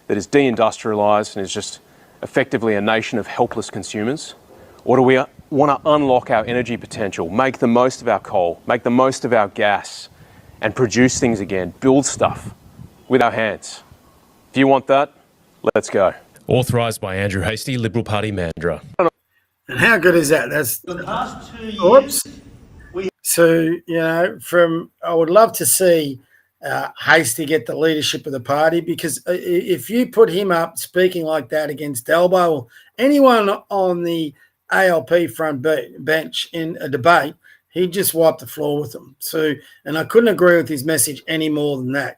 that is deindustrialised and is just effectively a nation of helpless consumers? Or do we want to unlock our energy potential, make the most of our coal, make the most of our gas, and produce things again, build stuff with our hands? If you want that, let's go. Authorised by Andrew Hastie, Liberal Party Mandurah. And how good is that? That's For the past 2 years, oops. So, I would love to see Hastie get the leadership of the party, because if you put him up speaking like that against Albo or anyone on the ALP front bench in a debate, he'd just wipe the floor with them. So, and I couldn't agree with his message any more than that.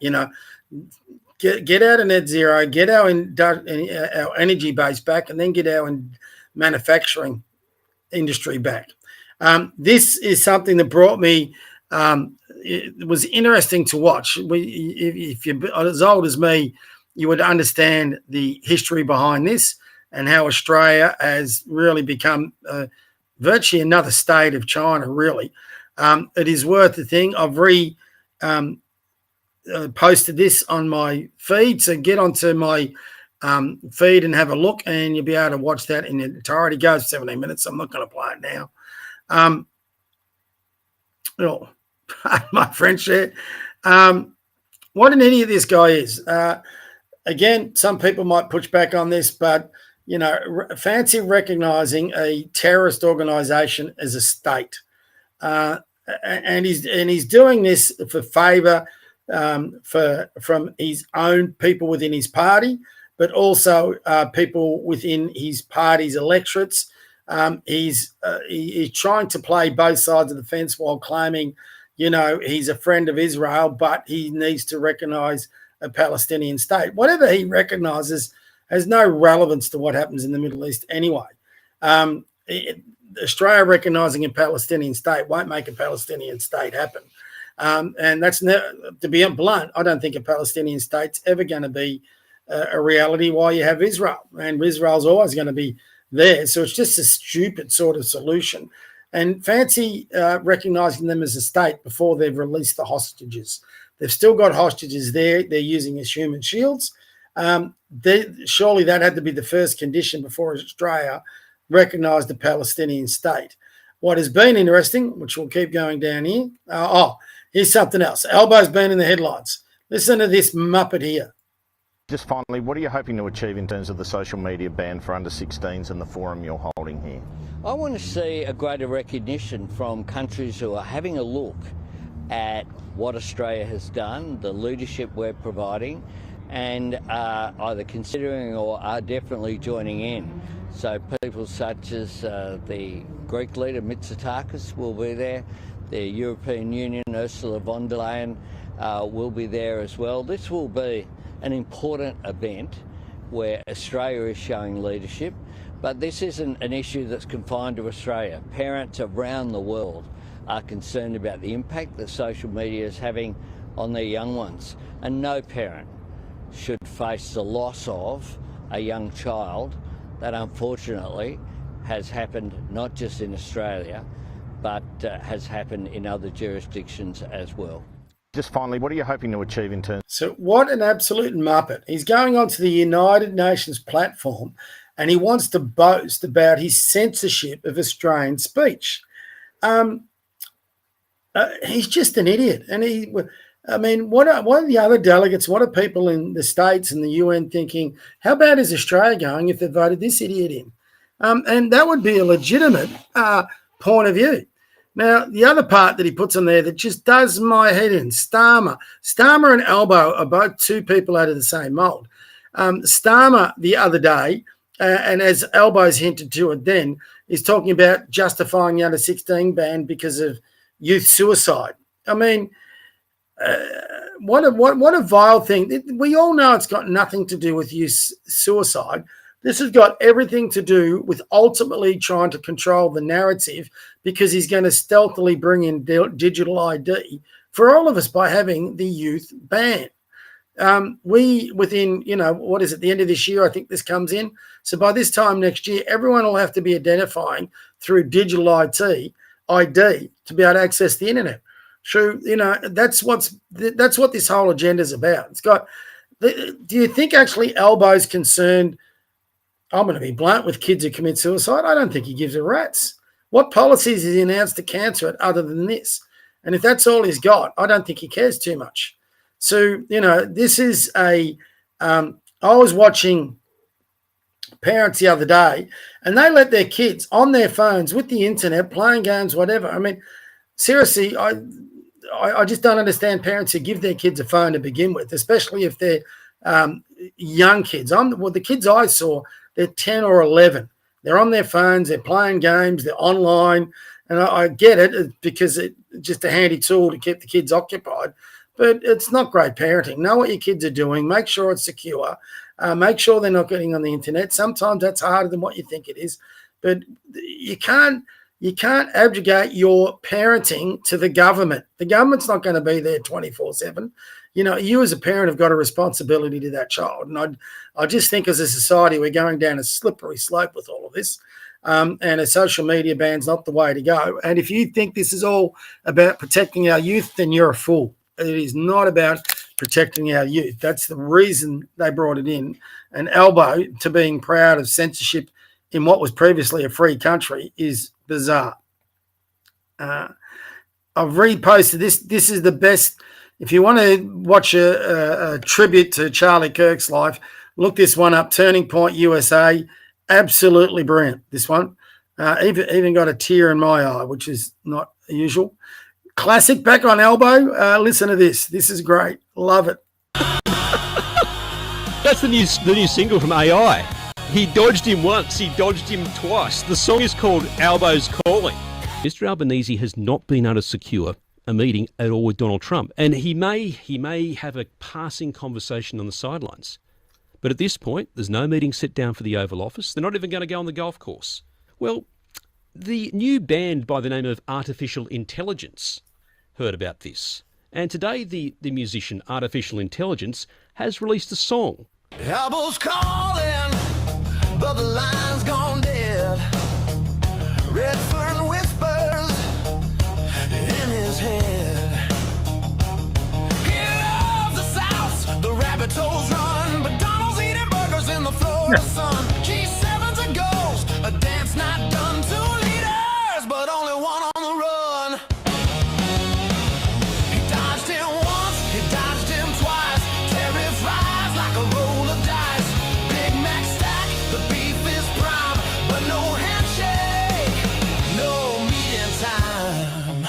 Get out of net zero, get our energy base back, and then get our manufacturing industry back. This is something that brought me. It was interesting to watch. If you're as old as me, you would understand the history behind this and how Australia has really become virtually another state of China, really. It is worth the thing. I've posted this on my feed, so get onto my feed and have a look, and you'll be able to watch that in entirety. It goes 17 minutes. I'm not going to play it now. My French there. What an idiot this guy is. Again, some people might push back on this, but fancy recognising a terrorist organisation as a state, and he's doing this for favour from his own people within his party, but also people within his party's electorates. He's trying to play both sides of the fence while claiming, he's a friend of Israel, but he needs to recognise a Palestinian state. Whatever he recognises has no relevance to what happens in the Middle East anyway. Australia recognising a Palestinian state won't make a Palestinian state happen. And that's to be blunt, I don't think a Palestinian state's ever going to be a reality while you have Israel. And Israel's always going to be there. So it's just a stupid sort of solution. And fancy recognising them as a state before they've released the hostages. They've still got hostages there. They're using as human shields. Surely that had to be the first condition before Australia recognised the Palestinian state. What has been interesting, which we'll keep going down here. Here's something else. Albo's been in the headlines. Listen to this muppet here. Just finally, what are you hoping to achieve in terms of the social media ban for under 16s and the forum you're holding here? I want to see a greater recognition from countries who are having a look at what Australia has done, the leadership we're providing, and are either considering or are definitely joining in. So people such as the Greek leader Mitsotakis will be there, the European Union Ursula von der Leyen will be there as well. This will be an important event where Australia is showing leadership, but this isn't an issue that's confined to Australia. Parents around the world are concerned about the impact that social media is having on their young ones, and no parent should face the loss of a young child that unfortunately has happened not just in Australia, but has happened in other jurisdictions as well. Just finally, what are you hoping to achieve in terms... So what an absolute muppet. He's going onto the United Nations platform and he wants to boast about his censorship of Australian speech. He's just an idiot. And what are the other delegates, what are people in the States and the UN thinking, how bad is Australia going if they voted this idiot in? And that would be a legitimate point of view. Now, the other part that he puts on there that just does my head in, Starmer. Starmer and Albo are both two people out of the same mould. Starmer the other day, and as Albo's hinted to it then, is talking about justifying the under-16 ban because of youth suicide. I mean, what a vile thing. We all know it's got nothing to do with youth suicide. This has got everything to do with ultimately trying to control the narrative because he's going to stealthily bring in digital ID for all of us by having the youth ban. Within, the end of this year, I think this comes in. So by this time next year, everyone will have to be identifying through digital ID to be able to access the internet. So, that's what this whole agenda is about. Do you think actually Albo's concerned? I'm going to be blunt with kids who commit suicide. I don't think he gives a rat's. What policies has he announced to counter it other than this? And if that's all he's got, I don't think he cares too much. So, this is I was watching parents the other day and they let their kids on their phones with the internet, playing games, whatever. I mean, seriously, I just don't understand parents who give their kids a phone to begin with, especially if they're young kids. The kids I saw, they're 10 or 11. They're on their phones, they're playing games, they're online. And I get it because it's just a handy tool to keep the kids occupied. But it's not great parenting. Know what your kids are doing. Make sure it's secure. Make sure they're not getting on the internet. Sometimes that's harder than what you think it is. But you can't abdicate your parenting to the government. The government's not going to be there 24/7. You as a parent have got a responsibility to that child. And I just think as a society, we're going down a slippery slope with all of this. And a social media ban's not the way to go. And if you think this is all about protecting our youth, then you're a fool. It is not about protecting our youth. That's the reason they brought it in. And Albo, to being proud of censorship in what was previously a free country, is bizarre. I've reposted this. This is the best. If you want to watch a tribute to Charlie Kirk's life, look this one up, Turning Point USA. Absolutely brilliant, this one. Even got a tear in my eye, which is not usual. Classic back on Albo. Listen to this. This is great. Love it. That's the new single from AI. He dodged him once, he dodged him twice. The song is called Albo's Calling. Mr. Albanese has not been able to secure a meeting at all with Donald Trump, and he may have a passing conversation on the sidelines. But at this point, there's no meeting set down for the Oval Office. They're not even going to go on the golf course. Well, the new band by the name of Artificial Intelligence heard about this. And today, the musician Artificial Intelligence has released a song. Elbows calling, but the line's gone dead. Redfern whispers in his head. Here of the South, the rabbit holes run, but Donald's the sun. G7's a ghost, a dance not done. 2 leaders, but only one on the run. He dodged him once, he dodged him twice. Tariff rise like a roll of dice. Big Mac stack, the beef is prime, but no handshake, no meeting time.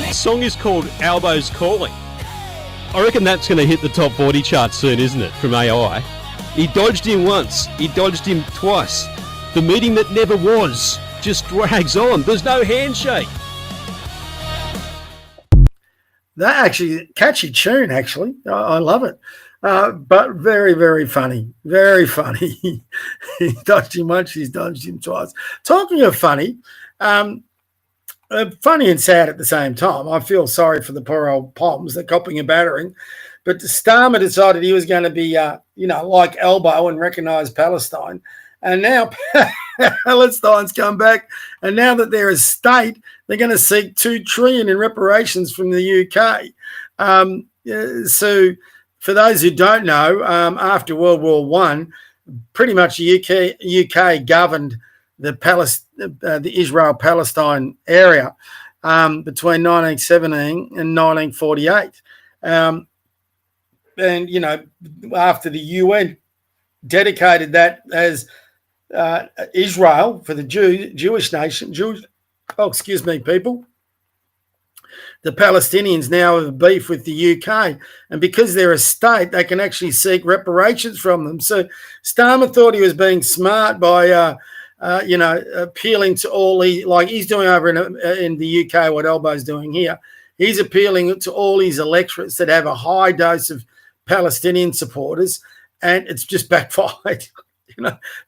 The song is called Albo's Calling. I reckon that's going to hit the top 40 chart soon, isn't it, from AI? He dodged him once, he dodged him twice. The meeting that never was just drags on. There's no handshake. That actually, catchy tune, actually. I love it. But very, very funny. Very funny. He dodged him once, he's dodged him twice. Talking of funny, funny and sad at the same time. I feel sorry for the poor old Poms, they're copping a battering. But Starmer decided he was going to be, like Elbow and recognise Palestine. And now Palestine's come back. And now that they're a state, they're going to seek $2 trillion in reparations from the UK. So for those who don't know, after World War I, pretty much the UK governed the Israel-Palestine area between 1917 and 1948. And, after the UN dedicated that as Israel for the Jewish nation, people, the Palestinians now have beef with the UK. And because they're a state, they can actually seek reparations from them. So Starmer thought he was being smart by appealing to all like he's doing over in the UK, what Elbow's doing here. He's appealing to all these electorates that have a high dose of Palestinian supporters, and it's just backfired.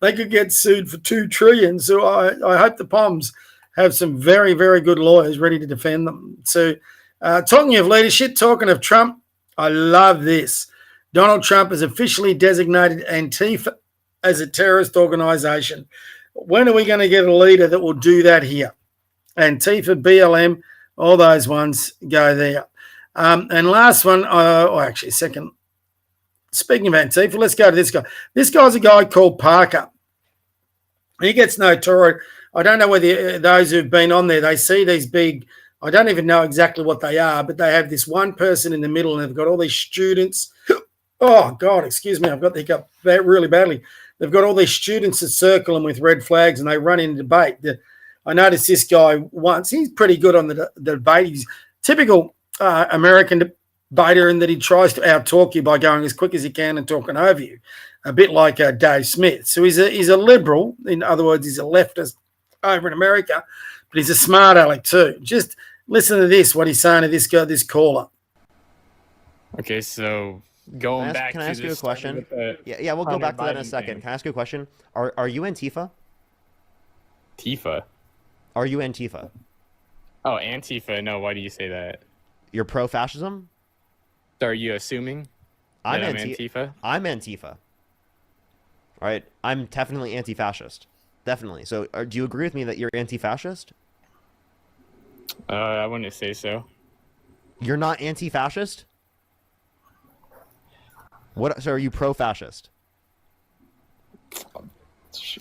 They could get sued for $2 trillion. So I hope the Poms have some very, very good lawyers ready to defend them. So talking of leadership, talking of Trump, I love this. Donald Trump has officially designated Antifa as a terrorist organisation. When are we going to get a leader that will do that here? Antifa, BLM, all those ones go there. And last one, second. Speaking of Antifa, let's go to this guy. This guy's a guy called Parker. He gets notorious. I don't know whether those who've been on there, they see these big, I don't even know exactly what they are, but they have this one person in the middle and they've got all these students. Oh, God, excuse me. I've got the hiccup really badly. They've got all these students that circle them with red flags and they run in debate. I noticed this guy once. He's pretty good on the debate. He's typical American debater in that he tries to out-talk you by going as quick as he can and talking over you, a bit like Dave Smith. So he's a liberal. In other words, he's a leftist over in America, but he's a smart aleck too. Just listen to this, what he's saying to this caller. Okay, so going back to... Can I ask you a question? Yeah, we'll go back to that in a second. Can I ask you a question? Are you Antifa? Tifa? Are you Antifa? Oh, Antifa? No, why do you say that? You're pro-fascism? So are you assuming that I'm Antifa? I'm Antifa. All right, I'm definitely anti-fascist. Definitely. So do you agree with me that you're anti-fascist? I wouldn't say so. You're not anti-fascist? So are you pro-fascist?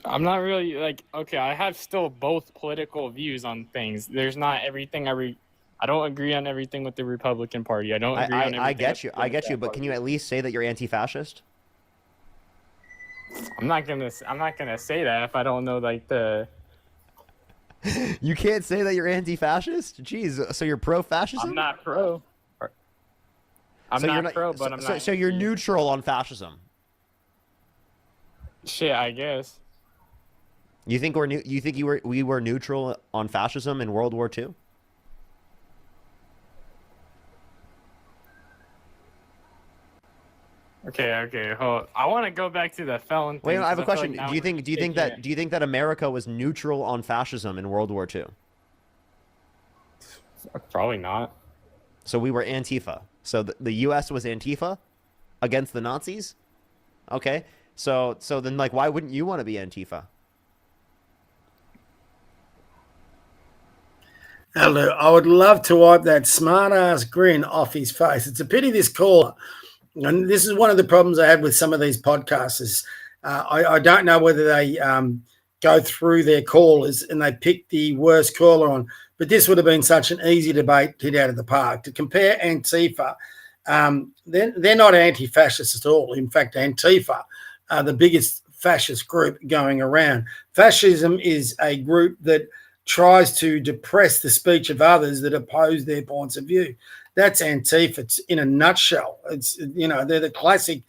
I'm not really okay, I have still both political views on things. There's not everything I don't agree on everything with the Republican Party. I don't agree on everything. I get you, but can you at least say that you're anti-fascist? I'm not gonna say that if I don't know the. You can't say that you're anti-fascist? Jeez, so you're pro-fascism? I'm not pro. I'm not pro, but I'm not. So you're neutral on fascism? Shit, I guess. You think we were neutral on fascism in World War II? Okay. Hold. I want to go back to the felon thing. Wait, I have a question. Like do you think that America was neutral on fascism in World War II? Probably not. So we were Antifa. So the U.S. was Antifa against the Nazis? Okay. So then, why wouldn't you want to be Antifa? Hello. I would love to wipe that smart-ass grin off his face. It's a pity this caller And this is one of the problems I had with some of these podcasts is I don't know whether they go through their callers and they pick the worst caller on. But this would have been such an easy debate to hit out of the park. To compare Antifa, they're not anti-fascist at all. In fact, Antifa are the biggest fascist group going around. Fascism is a group that tries to depress the speech of others that oppose their points of view. That's Antifa. It's in a nutshell. It's, they're the classic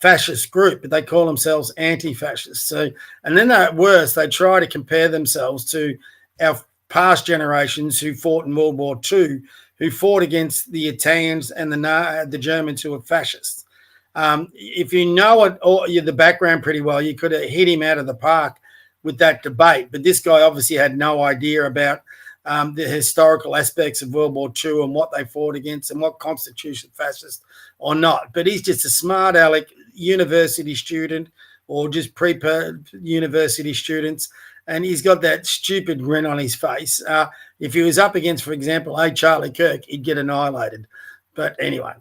fascist group, but they call themselves anti-fascists. So, and then at worst, they try to compare themselves to our past generations who fought in World War II, who fought against the Italians and the Germans who were fascists. If you know it or the background pretty well, you could have hit him out of the park with that debate. But this guy obviously had no idea about the historical aspects of World War II and what they fought against and what constitutes fascist or not. But he's just a smart aleck university student or just pre-university students, and he's got that stupid grin on his face. If he was up against, for example, Charlie Kirk, he'd get annihilated. But anyway,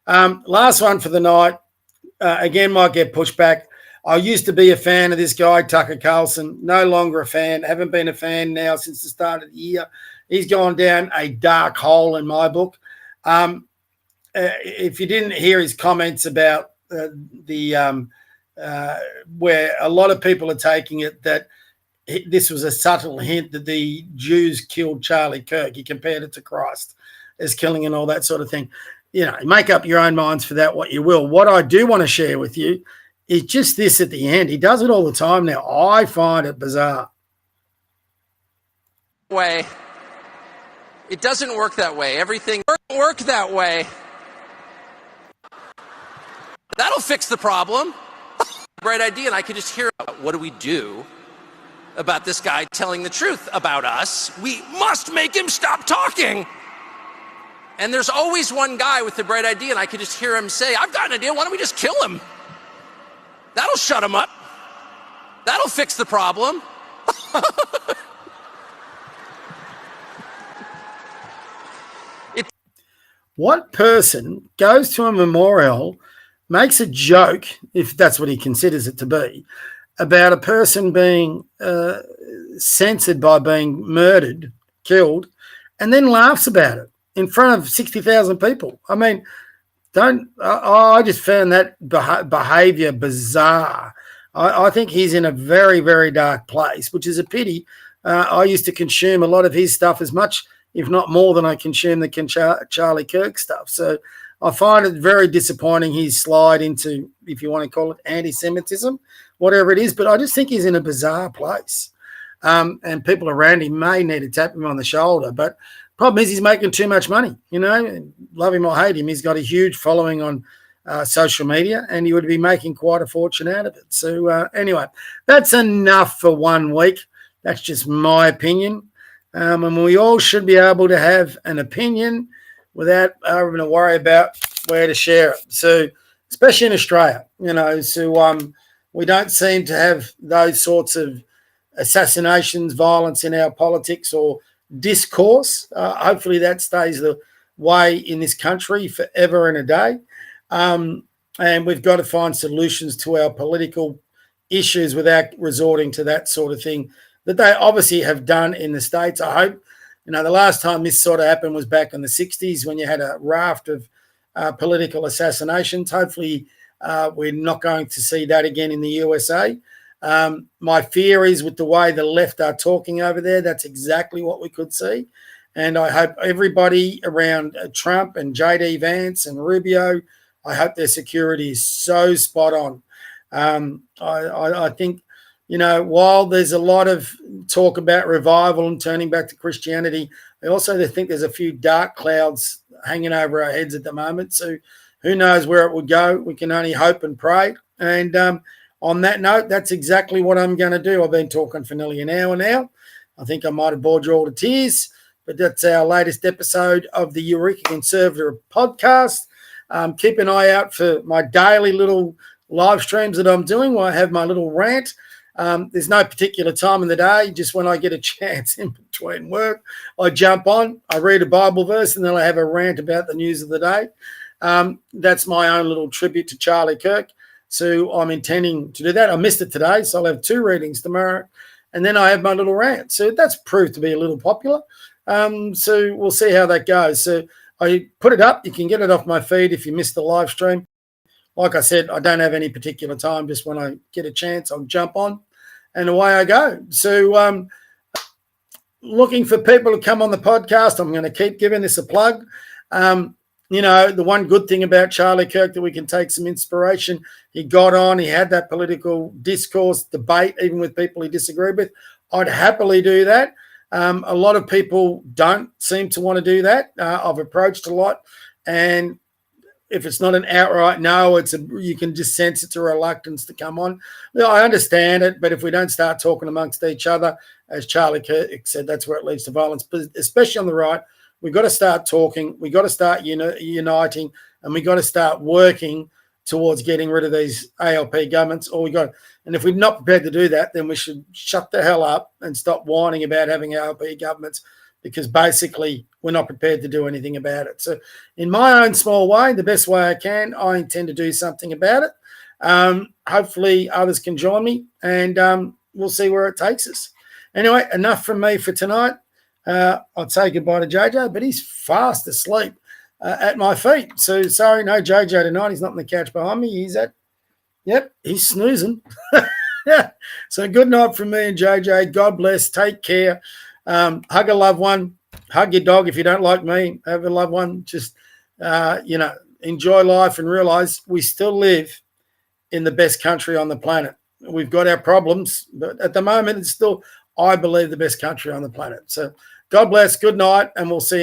last one for the night. Again, might get pushed back. I used to be a fan of this guy, Tucker Carlson. No longer a fan. Haven't been a fan now since the start of the year. He's gone down a dark hole in my book. If you didn't hear his comments about where a lot of people are taking it that this was a subtle hint that the Jews killed Charlie Kirk. He compared it to Christ as killing and all that sort of thing. Make up your own minds for that what you will. What I do want to share with you is just this at the end. He does it all the time now. I find it bizarre. It doesn't work that way. Everything doesn't work that way. That'll fix the problem. Great idea. And I could just hear, what do we do about this guy telling the truth about us? We must make him stop talking. And there's always one guy with the bright idea, and I could just hear him say, I've got an idea. Why don't we just kill him? That'll shut him up. That'll fix the problem. What person goes to a memorial, makes a joke, if that's what he considers it to be, about a person being censored by being murdered, killed, and then laughs about it in front of 60,000 people? I mean, I just found that behavior bizarre. I think he's in a very, very dark place, which is a pity. I used to consume a lot of his stuff as much, if not more, than I consume the Charlie Kirk stuff. So I find it very disappointing his slide into, if you want to call it, anti-Semitism, whatever it is. But I just think he's in a bizarre place. And people around him may need to tap him on the shoulder. But problem is he's making too much money. Love him or hate him, he's got a huge following on social media, and he would be making quite a fortune out of it. So anyway, that's enough for 1 week. That's just my opinion. And we all should be able to have an opinion without having to worry about where to share it. So, especially in Australia, we don't seem to have those sorts of assassinations, violence in our politics or discourse. Hopefully that stays the way in this country forever and a day. And we've got to find solutions to our political issues without resorting to that sort of thing that they obviously have done in the States. I hope, the last time this sort of happened was back in the 60s when you had a raft of political assassinations. Hopefully we're not going to see that again in the USA. My fear is with the way the left are talking over there, that's exactly what we could see. And I hope everybody around Trump and JD Vance and Rubio, I hope their security is so spot on. I think, while there's a lot of talk about revival and turning back to Christianity, I also think there's a few dark clouds hanging over our heads at the moment. So who knows where it would go? We can only hope and pray. And on that note, that's exactly what I'm going to do. I've been talking for nearly an hour now. I think I might have bored you all to tears, but that's our latest episode of the Eureka Conservative Podcast. Keep an eye out for my daily little live streams that I'm doing where I have my little rant. There's no particular time in the day, just when I get a chance in between work, I jump on, I read a Bible verse, and then I have a rant about the news of the day. That's my own little tribute to Charlie Kirk. So I'm intending to do that. I missed it today, so I'll have 2 readings tomorrow. And then I have my little rant. So that's proved to be a little popular. So we'll see how that goes. So I put it up. You can get it off my feed if you missed the live stream. Like I said, I don't have any particular time. Just when I get a chance, I'll jump on and away I go. So looking for people to come on the podcast. I'm going to keep giving this a plug. The one good thing about Charlie Kirk that we can take some inspiration, he got on, he had that political discourse, debate, even with people he disagreed with. I'd happily do that. A lot of people don't seem to want to do that. I've approached a lot, and if it's not an outright no, you can just sense it's a reluctance to come on. I understand it, but if we don't start talking amongst each other, as Charlie Kirk said, that's where it leads to violence, but especially on the right. We've got to start talking. We've got to start uniting, and we've got to start working towards getting rid of these ALP governments. And if we're not prepared to do that, then we should shut the hell up and stop whining about having ALP governments, because basically we're not prepared to do anything about it. So in my own small way, the best way I can, I intend to do something about it. Hopefully others can join me, and we'll see where it takes us. Anyway, enough from me for tonight. I'll say goodbye to JJ, but he's fast asleep at my feet. So sorry, no JJ tonight. He's not on the couch behind me. He's snoozing. So good night from me and JJ. God bless. Take care. Hug a loved one. Hug your dog if you don't like me. Have a loved one. Just, enjoy life and realize we still live in the best country on the planet. We've got our problems, but at the moment it's still, I believe, the best country on the planet. So God bless. Good night, and we'll see you.